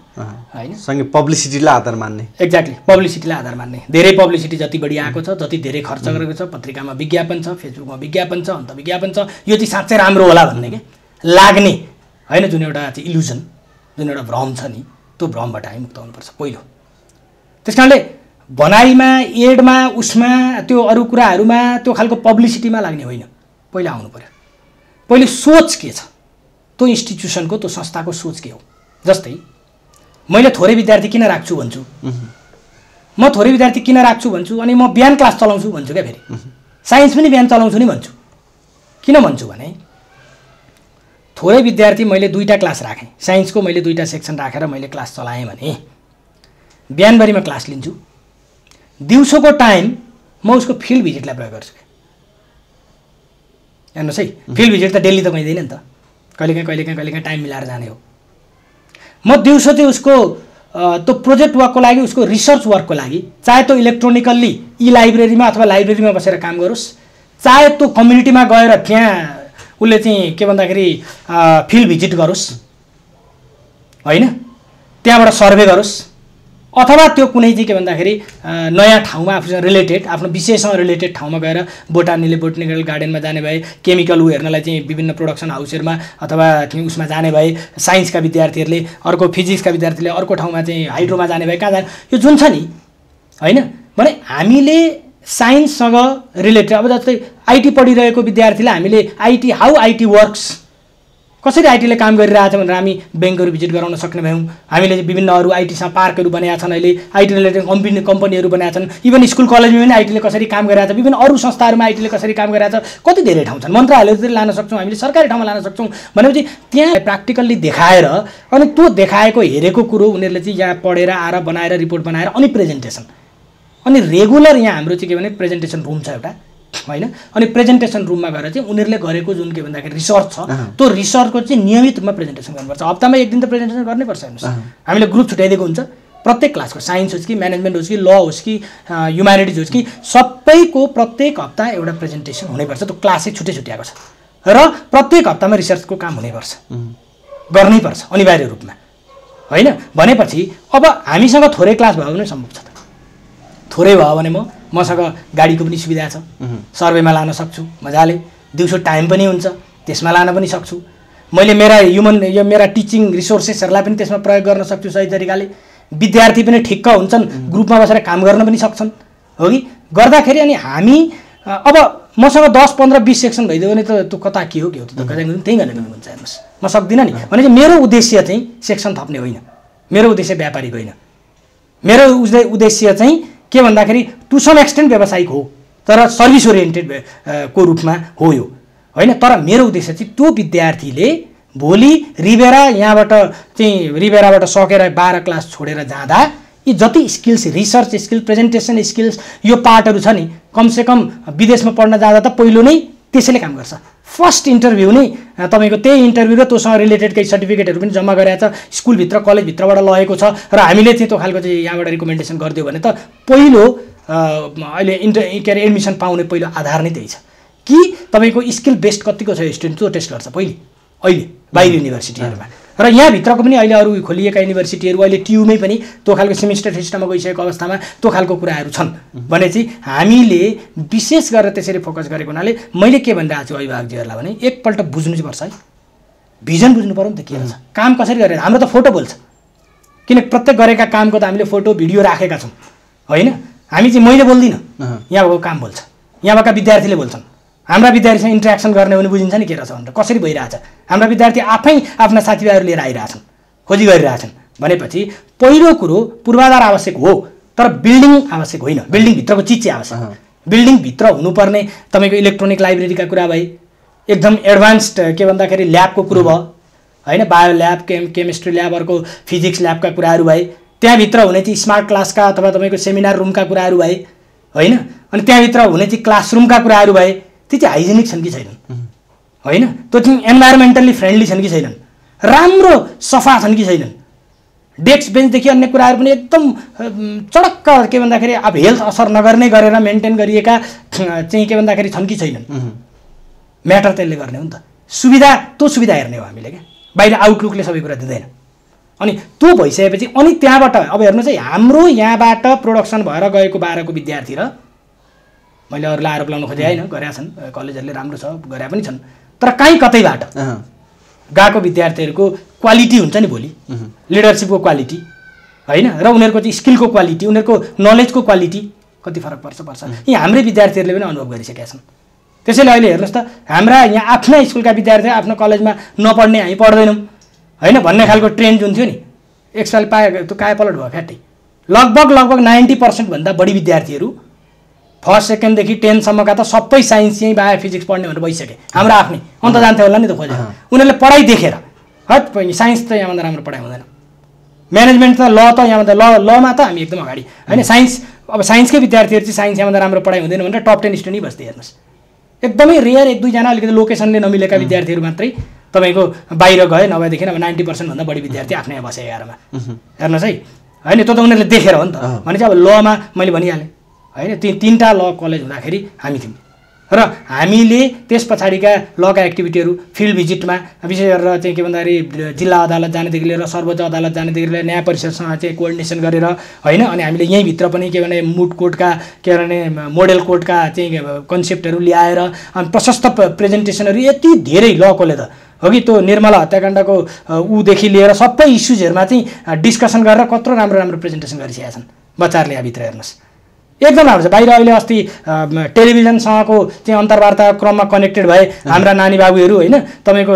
होइन। सँगै पब्लिसिटीलाई आधार मान्ने, एक्ज्याक्टली पब्लिसिटीलाई आधार मान्ने। धेरै पब्लिसिटी जति बढी आएको छ, जति धेरै खर्च गरेको छ, पत्रिकामा विज्ञापन छ, फेसबुकमा विज्ञापन छ, अन्त विज्ञापन छ, यो चाहिँ साँच्चै राम्रो होला भन्ने के लाग्ने होइन, जुन एउटा चाहिँ इल्युजन, जुन एउटा भ्रम छ नि, त्यो भ्रमबाट हामी मुक्त हुनुपर्छ पहिलो। त्यस कारणले भनाइमा, एडमा, उसमा, त्यो अरू कुराहरूमा त्यो खालको पब्लिसिटीमा लाग्ने होइन, पहिला आउनु पर्यो। पहिले सोच के छ, त्यो इन्स्टिट्युसनको, त्यो संस्थाको सोच के हो। जस्तै मैले थोरै विद्यार्थी किन राख्छु भन्छु, म थोरै विद्यार्थी किन राख्छु भन्छु, अनि म बिहान क्लास चलाउँछु भन्छु क्या, फेरि साइन्स पनि बिहान चलाउँछु नि भन्छु। किन भन्छु भने थोरै विद्यार्थी मैले 2टा क्लास राखेँ, साइन्सको मैले 2टा सेक्सन राखेर मैले क्लास चलाएँ भने बिहानभरिमा क्लास लिन्छु, दिउँसोको टाइम म उसको फिल्ड भिजिटलाई प्रयोग गर्छु। हेर्नुहोस् है, फिल्ड भिजिट त डेली त पाइँदैन नि त, कहिलेकाहीँ टाइम मिलाएर जाने हो। म दिउँसो चाहिँ उसको त्यो प्रोजेक्ट वर्कको लागि, उसको रिसर्च वर्कको लागि, चाहे त्यो इलेक्ट्रोनिकल्ली लाइब्रेरीमा अथवा लाइब्रेरीमा बसेर काम गरोस्, चाहे त्यो कम्युनिटीमा गएर त्यहाँ उसले चाहिँ के भन्दाखेरि फिल्ड भिजिट गरोस् होइन, त्यहाँबाट सर्वे गरोस्, अथवा त्यो कुनै चाहिँ के भन्दाखेरि नयाँ ठाउँमा आफूसँग रिलेटेड, आफ्नो विषयसँग रिलेटेड ठाउँमा गएर बोटानिकल गार्डनमा जाने भए, केमिकल ऊ हेर्नलाई चाहिँ विभिन्न प्रोडक्सन हाउसहरूमा अथवा उसमा जाने भए, साइन्सका विद्यार्थीहरूले, अर्को फिजिक्सका विद्यार्थीले अर्को ठाउँमा चाहिँ हाइड्रोमा जाने भए, कहाँ जाने, यो जुन छ नि होइन। भने हामीले साइन्ससँग रिलेटेड, अब जस्तै IT पढिरहेको विद्यार्थीलाई हामीले IT हाउ IT वर्क्स कसरी आइटीले काम गरिरहेछ भनेर हामी ब्याङ्कहरू भिजिट गराउन सक्ने भयौँ। हामीले चाहिँ विभिन्न अरू आइटीसँग पार्कहरू बनाएका छन्, अहिले आइटी रिलेटेड कम्पनीहरू बनाएका छन्। इभन स्कुल कलेजमा पनि आइटीले कसरी काम गरिरहेछ, विभिन्न अरू संस्थाहरूमा आइटीले कसरी काम गरिरहेछ, कति धेरै ठाउँ छन्। मन्त्रालयतिर लान सक्छौँ, हामीले सरकारी ठाउँमा लान सक्छौँ। भनेपछि त्यहाँ प्र्याक्टिकल्ली देखाएर अनि त्यो देखाएको हेरेको कुरो उनीहरूले चाहिँ यहाँ पढेर आएर बनाएर रिपोर्ट बनाएर अनि प्रेजेन्टेसन, अनि रेगुलर यहाँ हाम्रो चाहिँ के भने प्रेजेन्टेसन रुम छ एउटा होइन। अनि प्रेजेन्टेसन रुममा गएर चाहिँ उनीहरूले गरेको जुन के भन्दाखेरि रिसर्च छ त्यो रिसर्चको चाहिँ नियमित रूपमा प्रेजेन्टेसन गर्नुपर्छ। हप्तामा एक दिन त प्रेजेन्टेसन गर्नैपर्छ। हेर्नुहोस्, हामीले ग्रुप छुट्याइदिएको हुन्छ प्रत्येक क्लासको, साइन्स होस् कि म्यानेजमेन्ट होस् कि ल होस् कि ह्युम्यानिटिज होस् कि सबैको प्रत्येक हप्ता एउटा प्रेजेन्टेसन हुनैपर्छ। त्यो क्लास चाहिँ छुट्टै छुट्याएको छ र प्रत्येक हप्तामा रिसर्चको काम हुनैपर्छ, गर्नैपर्छ अनिवार्य रूपमा होइन। भनेपछि अब हामीसँग थोरै क्लास भयो भने सम्भव छ त, थोरै भयो भने मसँग गाडीको पनि सुविधा छ, सर्वेमा लान सक्छु मजाले, दिउँसो टाइम पनि हुन्छ त्यसमा लान पनि सक्छु। मैले मेरा टिचिङ रिसोर्सेसहरूलाई पनि त्यसमा प्रयोग गर्न सक्छु सही तरिकाले। विद्यार्थी पनि ठिक्क हुन्छन्, ग्रुपमा बसेर काम गर्न पनि सक्छन् हो कि। गर्दाखेरि अनि हामी अब मसँग 10, 15, 20 सेक्सन भइदियो भने त त्यो कता के हो त्यो त त्यही गरेको हुन्छ। हेर्नुहोस्, म सक्दिनँ नि। भने चाहिँ मेरो उद्देश्य चाहिँ सेक्सन थप्ने होइन, मेरो उद्देश्य व्यापारिक होइन, मेरो उद्देश्य चाहिँ के भन्दाखेरि टु सम एक्सटेन्ट व्यावसायिक हो तर सर्भिस ओरिएन्टेड को रूपमा हो यो होइन। तर मेरो उद्देश्य चाहिँ त्यो विद्यार्थीले भोलि यहाँबाट सकेर 12 क्लास छोडेर जाँदा यी जति skills, research skill, presentation skills, यो पार्टहरू छ नि, कमसेकम विदेशमा पढ्न जाँदा त पहिलो नै त्यसैले काम गर्छ। फर्स्ट इन्टरभ्यू नै तपाईँको त्यही इन्टरभ्यू र त्योसँग रिलेटेड केही सर्टिफिकेटहरू पनि जम्मा गरेको छ, स्कुलभित्र कलेजभित्रबाट लगेको छ र हामीले चाहिँ त्यो खालको चाहिँ यहाँबाट रिकमेन्डेसन गरिदियो भने त पहिलो अहिले एडमिसन पाउने पहिलो आधार नै त्यही छ कि तपाईँको स्किल बेस्ड कतिको छ स्टुडेन्ट, त्यो टेस्ट गर्छ अहिले बाहिर युनिभर्सिटीहरूमा। र यहाँभित्रको पनि अहिले अरू खोलिएका युनिभर्सिटीहरू, अहिले टियुमै पनि त्यो खालको सेमिस्टर सिस्टममा गइसकेको अवस्थामा त्यो खालको कुराहरू छन् भने चाहिँ हामीले विशेष गरेर त्यसरी फोकस गरेको हुनाले मैले के भनिरहेको छु अभिभावकजीहरूलाई भने एकपल्ट बुझ्नु चाहिँ पर्छ है, भिजन बुझ्नु पऱ्यो नि त के छ, काम कसरी गरेर। हाम्रो त फोटो बोल्छ, किन प्रत्येक गरेका कामको त हामीले फोटो भिडियो राखेका छौँ होइन। हामी चाहिँ मैले बोल्दिनँ, यहाँ भएको काम बोल्छ, यहाँ भएका विद्यार्थीले बोल्छन्। हाम्रा विद्यार्थीसँग इन्ट्रेक्सन गर्ने भने बुझिन्छ नि के रहेछ भनेर, कसरी भइरहेछ। हाम्रा विद्यार्थी आफै आफ्ना साथीभाइहरू लिएर आइरहेछन्, खोजी गरिरहेछन्। भनेपछि पहिलो कुरो पूर्वाधार आवश्यक हो तर बिल्डिङ आवश्यक होइन, बिल्डिङभित्रको चिज चाहिँ आवश्यक। बिल्डिङभित्र हुनुपर्ने तपाईँको इलेक्ट्रोनिक लाइब्रेरीका कुरा भए, एकदम एडभान्स्ड के भन्दाखेरि ल्याबको कुरो भयो होइन, बायो ल्याब, केमिस्ट्री ल्याब, अर्को फिजिक्स ल्याबका कुराहरू भए, त्यहाँभित्र हुने चाहिँ स्मार्ट क्लासका अथवा तपाईँको सेमिनार रुमका कुराहरू भए होइन, अनि त्यहाँभित्र हुने चाहिँ क्लासरुमका कुराहरू भए, ती चाहिँ हाइजेनिक छन् कि छैनन् होइन, त्यो चाहिँ इन्भाइरोमेन्टल्ली फ्रेन्डली छन् कि छैनन्, राम्रो सफा छन् कि छैनन्, डेस्क बेन्चदेखि अन्य कुराहरू पनि एकदम चडक्क के भन्दाखेरि अब हेल्थ असर नगर्ने गरेर मेन्टेन गरिएका चाहिँ के भन्दाखेरि छन् कि छैनन्, म्याटर त्यसले गर्ने हो नि त। त्यो सुविधा हेर्ने हो हामीले क्या, बाहिर आउटलुकले सबै कुरा दिँदैन। अनि त्यो भइसकेपछि अनि त्यहाँबाट अब हेर्नुहोस् है, हाम्रो यहाँबाट प्रोडक्सन भएर गएको 12 को विद्यार्थी र मैले अरूलाई आरोप लाउनु खोजेँ होइन, गरेका छन् कलेजहरूले, राम्रो छ गरे पनि छन्, तर काहीँ कतैबाट गएको विद्यार्थीहरूको क्वालिटी हुन्छ नि भोलि, लिडरसिपको क्वालिटी होइन र उनीहरूको चाहिँ स्किलको क्वालिटी, उनीहरूको नलेजको क्वालिटी कति फरक पर्छ। यी हाम्रै विद्यार्थीहरूले पनि अनुभव गरिसकेका छन्। त्यसैले अहिले हेर्नुहोस् त, हाम्रा यहाँ आफ्नै स्कुलका विद्यार्थी आफ्नो कलेजमा नपढ्ने हामी पढ्दैनौँ होइन भन्ने खालको ट्रेन्ड जुन थियो नि, एकसाल पाए त्यो कायापलट भयो फ्याट्टै। लगभग 90% भन्दा बढी विद्यार्थीहरू फर्स्ट सेकेन्डदेखि 10सम्मका त सबै साइन्स यहीँ बायो फिजिक्स पढ्ने भनेर भइसके, हाम्रो आफ्नै अन्त जान्थ्यो होला नि त खोजेर। उनीहरूले पढाइ देखेर हट साइन्स त यहाँभन्दा राम्रो पढाइ हुँदैन, म्यानेजमेन्ट त ल त यहाँभन्दा लमा त हामी एकदम अगाडि होइन। साइन्स अब साइन्सकै विद्यार्थीहरू चाहिँ साइन्स यहाँभन्दा राम्रो पढाइ हुँदैन भनेर टप 10 स्टुडेन्ट बस्दै हेर्नुहोस्। एकदमै रेयर 1-2 जना अलिकति लोकेसनले नमिलेका विद्यार्थीहरू मात्रै तपाईँको बाहिर गए, नभएदेखि अब 90% भन्दा बढी विद्यार्थी आफ्नै यहाँ बसे 11मा हेर्नुहोस् है होइन। त्यो त उनीहरूले देखेर हो नि त। भने चाहिँ अब लमा मैले भनिहालेँ होइन, 3टा ल कलेज हुँदाखेरि हामी थियौँ र हामीले त्यस पछाडिका लका एक्टिभिटीहरू फिल्ड भिजिटमा विशेष गरेर चाहिँ के भन्दाखेरि जिल्ला अदालत जानेदेखि लिएर सर्वोच्च अदालत जानेदेखि लिएर न्याय परिषदसँग चाहिँ कोअर्डिनेसन गरेर होइन। अनि हामीले यहीँभित्र पनि के भने मुड कोर्टका के भने मोडेल कोर्टका चाहिँ कन्सेप्टहरू ल्याएर अनि प्रशस्त प्रेजेन्टेसनहरू यति धेरै लकोले त हो कि त्यो निर्मला हत्याकाण्डको ऊदेखि लिएर सबै इस्युजहरूमा चाहिँ डिस्कसन गरेर कत्रो राम्रो प्रेजेन्टेसन गरिसकेका छन् बच्चाहरूले यहाँभित्र हेर्नुहोस्। एकदम राम्रो छ। बाहिर अहिले अस्ति टेलिभिजनसँगको चाहिँ अन्तर्वार्ता क्रममा कनेक्टेड भए हाम्रा नानी बाबुहरू होइन, तपाईँको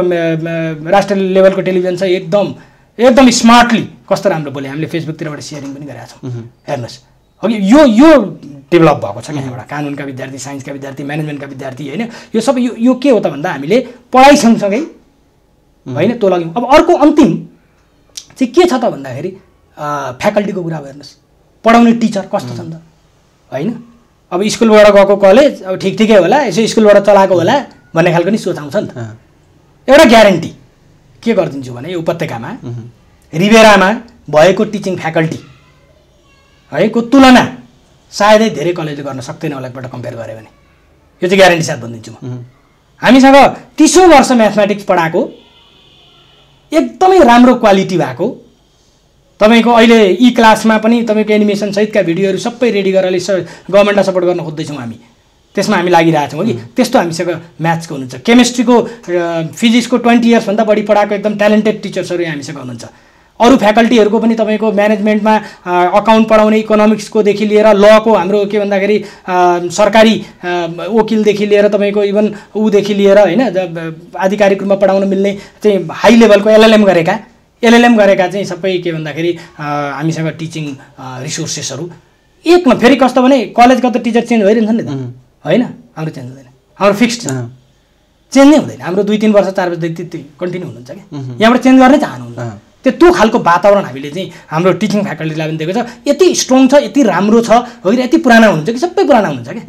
राष्ट्रिय लेभलको टेलिभिजन छ, एकदम स्मार्टली कस्तो राम्रो बोले, हामीले फेसबुकतिरबाट सेयरिङ पनि गरेका छौँ। हेर्नुहोस् अघि यो डेभलप भएको छ क्या, एउटा कानुनका विद्यार्थी, साइन्सका विद्यार्थी, म्यानेजमेन्टका विद्यार्थी होइन, यो सबै यो के हो त भन्दा हामीले पढाइ सँगसँगै होइन त्यो लग्यौँ। अब अर्को अन्तिम चाहिँ के छ त भन्दाखेरि फ्याकल्टीको कुरा हेर्नुहोस्, पढाउने टिचर कस्तो छ नि त होइन। अब स्कुलबाट गएको कलेज अब ठिकै होला, यसो स्कुलबाट चलाएको होला भन्ने खालको नि सोच आउँछ नि त। एउटा ग्यारेन्टी के गरिदिन्छु भने यो उपत्यकामा रिभेरामा भएको टिचिङ फ्याकल्टी है को तुलना सायदै धेरै कलेजले गर्न सक्दैन होला एकपल्ट कम्पेयर गऱ्यो भने, यो चाहिँ ग्यारेन्टी साथ भनिदिन्छु म। हामीसँग 30औं वर्ष म्याथमेटिक्स पढाएको एकदमै राम्रो क्वालिटी भएको, तपाईँको अहिले ई क्लासमा पनि तपाईँको एनिमेसन सहितका भिडियोहरू सबै रेडी गरेर गभर्मेन्टलाई सपोर्ट गर्न खोज्दैछौँ हामी, त्यसमा हामी लागिरहेछौँ कि त्यस्तो हामीसँग म्याथ्सको हुनुहुन्छ। केमिस्ट्रीको फिजिक्सको 20 इयर्सभन्दा बढी पढाएको एकदम ट्यालेन्टेड टिचर्सहरू हामीसँग हुनुहुन्छ। अरू फ्याकल्टीहरूको पनि तपाईँको म्यानेजमेन्टमा अकाउन्ट पढाउने, इकोनोमिक्सकोदेखि लिएर लको हाम्रो के भन्दाखेरि सरकारी वकिलदेखि लिएर तपाईँको इभन ऊदेखि लिएर होइन आधिकारिक रूपमा पढाउन मिल्ने चाहिँ हाई लेभलको एलएलएम गरेका चाहिँ सबै के भन्दाखेरि हामीसँग टिचिङ रिसोर्सेसहरू एकमा। फेरि कस्तो भने कलेजको त टिचर चेन्ज भइरहन्छ नि त होइन, हाम्रो चेन्ज हुँदैन, हाम्रो फिक्स्ड छ, चेन्ज नै हुँदैन। हाम्रो 2-3 वर्ष 4 वर्षदेखि कन्टिन्यू हुनुहुन्छ क्या, यहाँबाट चेन्ज गर्नै चाहनुहुन्न। त्यो खालको वातावरण हामीले चाहिँ हाम्रो टिचिङ फ्याकल्टीलाई पनि दिएको छ। यति स्ट्रङ छ, यति राम्रो छ हो कि यति पुराना हुनुहुन्छ कि सबै पुराना हुनुहुन्छ क्या,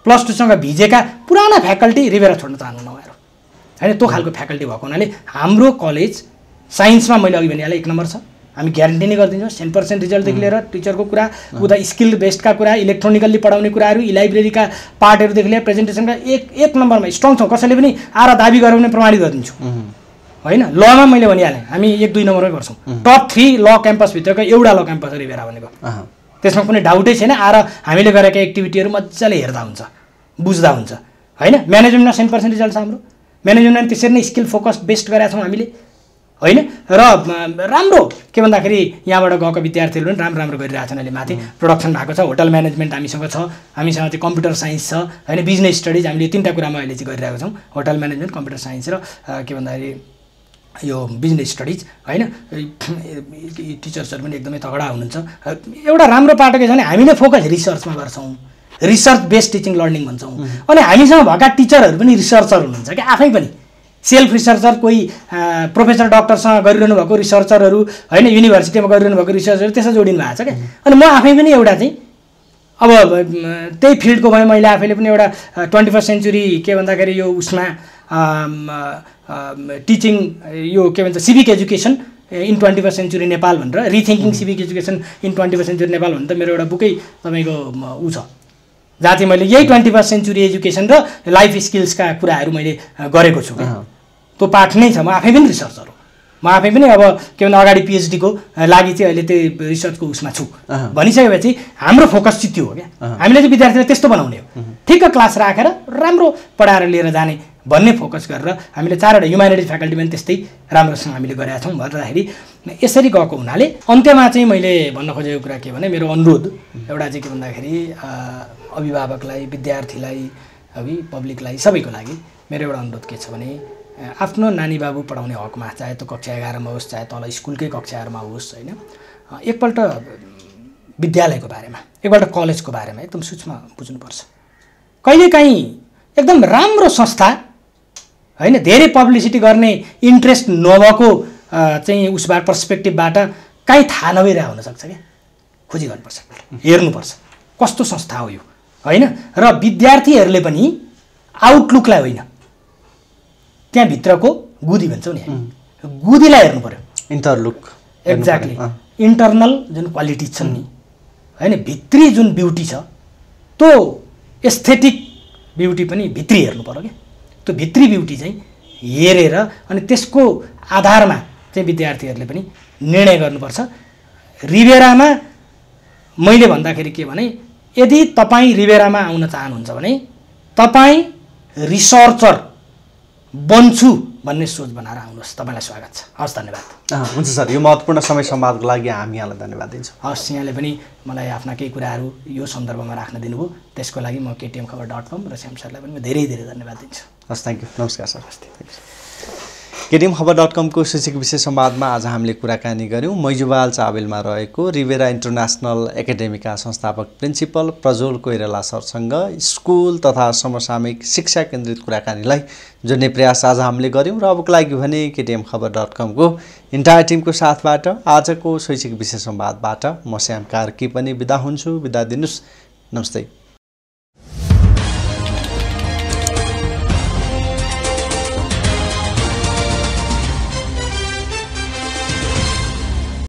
+2सँग भिजेका पुराना फ्याकल्टी रिभेरा छोड्न चाहनुहुन्न उहाँहरू होइन। त्यो खालको फ्याकल्टी भएको हुनाले हाम्रो कलेज साइन्समा मैले अघि भनिहालेँ 1 नम्बर छ। हामी ग्यारेन्टी नै गरिदिन्छौँ 100% रिजल्टदेखि लिएर टिचरको कुरा, उता स्किल बेस्डका कुरा, इलेक्ट्रोनिकल्ली पढाउने कुराहरू, लाइब्रेरीका पार्टहरूदेखि लिएर प्रेजेन्टेसनका एक नम्बरमा स्ट्रङ छौँ। कसैले पनि आएर दाबी गरेर पनि प्रमाणित गरिदिन्छु होइन। लमा मैले भनिहालेँ हामी 1-2 नम्बरमै गर्छौँ। टप 3 ल क्याम्पसभित्रको एउटा ल क्याम्पस रिभेरा भनेको, त्यसमा कुनै डाउटै छैन। आएर हामीले गरेका एक्टिभिटीहरू मजाले हेर्दा हुन्छ, बुझ्दा हुन्छ होइन। म्यानेजमेन्टमा 100% रिजल्ट छ हाम्रो। म्यानेजमेन्टमा त्यसरी नै स्किल फोकस बेस्ट गरेका छौँ हामीले होइन। र राम्रो के भन्दाखेरि यहाँबाट गएको विद्यार्थीहरू पनि राम्रो गरिरहेछन्। अहिले माथि प्रोडक्सन भएको छ, होटल म्यानेजमेन्ट हामीसँग छ, हामीसँग चाहिँ कम्प्युटर साइन्स छ होइन, बिजनेस स्टडिज हामीले 3टा कुरामा अहिले चाहिँ गरिरहेको छौँ, होटल म्यानेजमेन्ट, कम्प्युटर साइन्स र के भन्दाखेरि यो बिजनेस स्टडिज होइन। टिचर्सहरू पनि एकदमै तगडा हुनुहुन्छ। एउटा राम्रो पाटो के छ भने हामीले फोकस रिसर्चमा गर्छौँ, रिसर्च बेस्ड टिचिङ लर्निङ भन्छौँ। अनि हामीसँग भएका टिचरहरू पनि रिसर्चर हुनुहुन्छ क्या, आफै पनि सेल्फ रिसर्चर, कोही प्रोफेसर डक्टरसँग गरिरहनु भएको रिसर्चरहरू होइन, युनिभर्सिटीमा गरिरहनु भएको रिसर्चरहरू त्यसमा जोडिनु भएको छ क्या। अनि म आफै पनि एउटा चाहिँ अब त्यही फिल्डको भए मैले आफैले पनि एउटा 21st सेन्चुरी के भन्दाखेरि यो उसमा टिचिङ यो के भन्छ civic education in 21st century Nepal भनेर, rethinking civic education in 21st century Nepal भनेर मेरो एउटा बुकै तपाईँको ऊ छ, जहाँ चाहिँ मैले यही 21st सेन्चुरी एजुकेसन र लाइफ स्किल्सका कुराहरू मैले गरेको छु। त्यो पाठ नै छ। म आफै पनि रिसर्चर हो, म आफै पनि अब के भन्दा अगाडि PhD को लागि चाहिँ अहिले त्यही रिसर्चको उसमा छु भनिसकेपछि हाम्रो फोकस चाहिँ त्यो हो क्या। हामीले चाहिँ विद्यार्थीलाई त्यस्तो बनाउने हो, ठिक्क क्लास राखेर राम्रो पढाएर लिएर जाने भन्ने फोकस गरेर हामीले 4वटा ह्युम्यानिटिज फ्याकल्टी पनि त्यस्तै राम्रोसँग हामीले गरेका छौँ। भन्दाखेरि यसरी गएको हुनाले अन्त्यमा चाहिँ मैले भन्न खोजेको कुरा के भने मेरो अनुरोध एउटा चाहिँ के भन्दाखेरि अभिभावकलाई, विद्यार्थीलाई, पब्लिकलाई, सबैको लागि मेरो एउटा अनुरोध के छ भने आफ्नो नानी बाबु पढाउने हकमा, चाहे त्यो कक्षा 11मा होस्, चाहे तल स्कुलकै कक्षाहरूमा होस् होइन, एकपल्ट विद्यालयको बारेमा, एकपल्ट कलेजको बारेमा एकदम सूक्ष्म बुझ्नुपर्छ। कहिलेकाहीँ एकदम राम्रो संस्था होइन, धेरै पब्लिसिटी गर्ने इन्ट्रेस्ट नभएको चाहिँ उसबाट पर्सपेक्टिभबाट काहीँ थाहा नभइरहेको हुनसक्छ क्या। खोजी गर्नुपर्छ, हेर्नुपर्छ कस्तो संस्था हो यो होइन। र विद्यार्थीहरूले पनि आउटलुकलाई होइन, त्यहाँभित्रको गुदी भन्छौँ नि, गुदीलाई हेर्नु पर्यो, इन्टरलुक। एक्ज्याक्टली, इन्टरनल जुन क्वालिटिज छन् नि होइन, भित्री जुन ब्युटी छ त्यो एस्थेटिक ब्युटी पनि भित्री हेर्नु पर्यो क्या। त्यो भित्री ब्युटी चाहिँ हेरेर अनि त्यसको आधारमा चाहिँ विद्यार्थीहरूले पनि निर्णय गर्नुपर्छ। रिभेरामा मैले भन्दाखेरि के भने यदि तपाईँ रिभेरामा आउन चाहनुहुन्छ भने तपाईँ रिसर्चर बन्छु भन्ने सोच बनाएर आउनुहोस्। तपाईँलाई स्वागत छ। हस्, धन्यवाद। हुन्छ सर, यो महत्त्वपूर्ण समय संवादको लागि हामी यहाँलाई धन्यवाद दिन्छौँ। हस्, यहाँले पनि मलाई आफ्ना केही कुराहरू यो सन्दर्भमा राख्न दिनुभयो, त्यसको लागि म KTM-खबर.com र श्याम सरलाई पनि म धेरै धेरै धन्यवाद दिन्छु। हस्, थ्याङ्क यू। नमस्कार सर। KTM-खबर.com को शैक्षिक विशेष संवादमा आज हामीले कुराकानी गऱ्यौँ मैजुवाल चाबेलमा रहेको रिभेरा इन्टरनेसनल एकाडेमीका संस्थापक प्रिन्सिपल प्रज्वल कोइराला सरसँग स्कुल तथा समसामयिक शिक्षा केन्द्रित कुराकानीलाई जोड्ने प्रयास आज हामीले गऱ्यौँ र अबको लागि भने KTM-खबर.com को इन्टायर टिमको साथबाट आजको शैक्षिक विशेष संवादबाट म श्याम कार्की पनि बिदा हुन्छु। बिदा दिनुहोस्। नमस्ते।